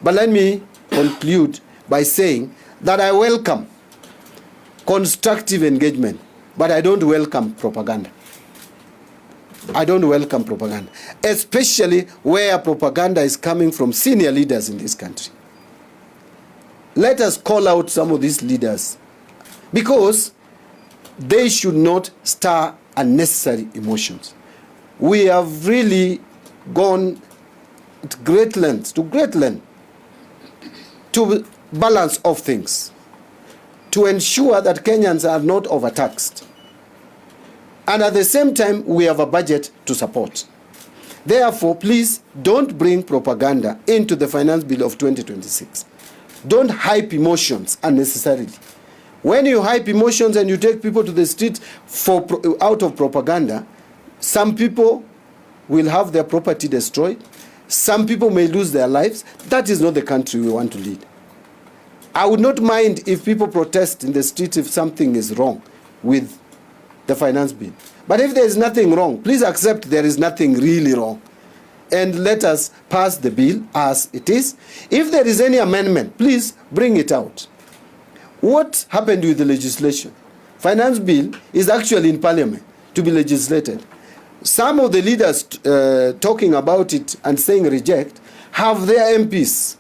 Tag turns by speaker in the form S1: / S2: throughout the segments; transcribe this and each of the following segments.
S1: But let me conclude by saying that I welcome constructive engagement, but I don't welcome propaganda. I don't welcome propaganda, especially where propaganda is coming from senior leaders in this country. Let us call out some of these leaders, because they should not stir unnecessary emotions. We have really gone to great lengths to balance of things, to ensure that Kenyans are not overtaxed. And at the same time, we have a budget to support. Therefore, please don't bring propaganda into the finance bill of 2026. Don't hype emotions unnecessarily. When you hype emotions and you take people to the street out of propaganda, some people will have their property destroyed. Some people may lose their lives. That is not the country we want to lead. I would not mind if people protest in the streets if something is wrong with the finance bill. But if there is nothing wrong, please accept there is nothing really wrong, and let us pass the bill as it is. If there is any amendment, please bring it out. What happened with the legislation? Finance bill is actually in parliament to be legislated. Some of the leaders talking about it and saying reject have their MPs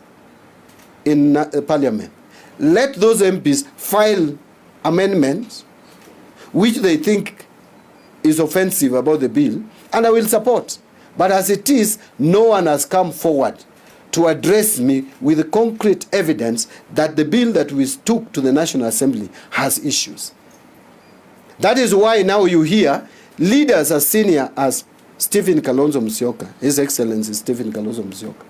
S1: in parliament. Let those MPs file amendments which they think is offensive about the bill, and I will support. But as it is, no one has come forward to address me with concrete evidence that the bill that we took to the National Assembly has issues. That is why now you hear leaders as senior as Stephen Kalonzo Musyoka, His Excellency Stephen Kalonzo Musyoka,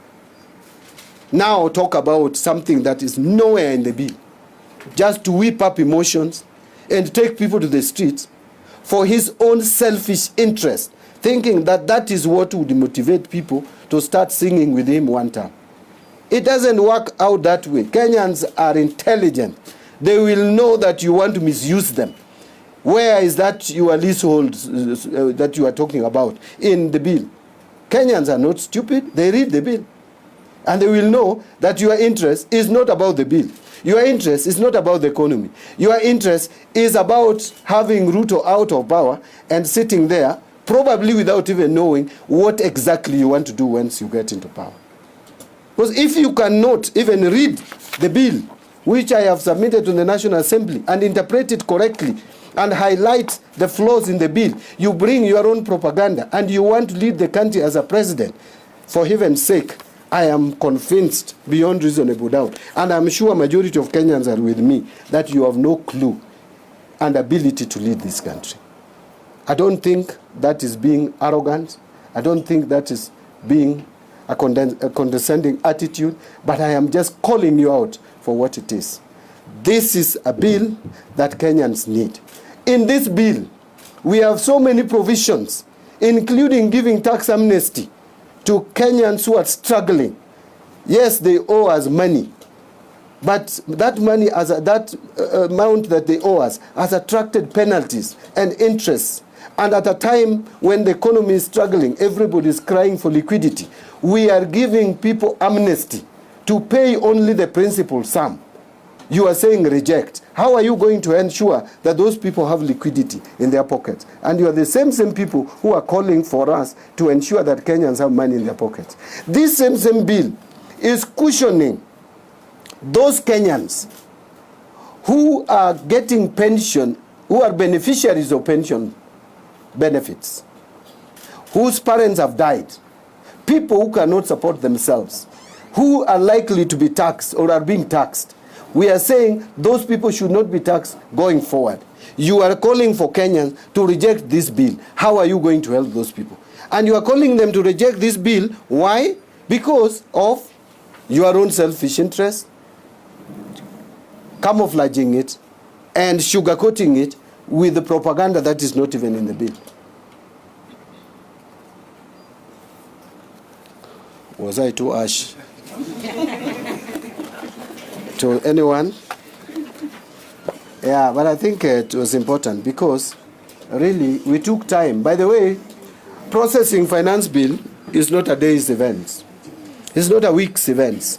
S1: now talk about something that is nowhere in the bill, just to whip up emotions and take people to the streets for his own selfish interest, thinking that that is what would motivate people to start singing with him one time. It doesn't work out that way. Kenyans are intelligent. They will know that you want to misuse them. Where is that your leasehold that you are talking about in the bill? Kenyans are not stupid. They read the bill. And they will know that your interest is not about the bill. Your interest is not about the economy. Your interest is about having Ruto out of power and sitting there, probably without even knowing what exactly you want to do once you get into power. Because if you cannot even read the bill, which I have submitted to the National Assembly, and interpret it correctly, and highlight the flaws in the bill, you bring your own propaganda, and you want to lead the country as a president, for heaven's sake, I am convinced beyond reasonable doubt, and I'm sure a majority of Kenyans are with me, that you have no clue and ability to lead this country. I don't think that is being arrogant. I don't think that is being a condescending attitude, but I am just calling you out for what it is. This is a bill that Kenyans need. In this bill, we have so many provisions, including giving tax amnesty to Kenyans who are struggling. Yes, they owe us money, but that money, that amount that they owe us, has attracted penalties and interest. And at a time when the economy is struggling, everybody is crying for liquidity. We are giving people amnesty to pay only the principal sum. You are saying reject. How are you going to ensure that those people have liquidity in their pockets? And you are the same people who are calling for us to ensure that Kenyans have money in their pockets. This same bill is cushioning those Kenyans who are getting pension, who are beneficiaries of pension benefits, whose parents have died, people who cannot support themselves, who are likely to be taxed or are being taxed. We are saying those people should not be taxed going forward. You are calling for Kenyans to reject this bill. How are you going to help those people? And you are calling them to reject this bill. Why? Because of your own selfish interest, camouflaging it, and sugarcoating it with the propaganda that is not even in the bill. Was I too harsh to anyone? Yeah, but I think it was important because really we took time. By the way, processing finance bill is not a day's event. It's not a week's event.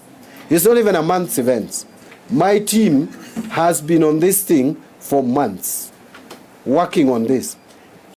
S1: It's not even a month's event. My team has been on this thing for months, working on this.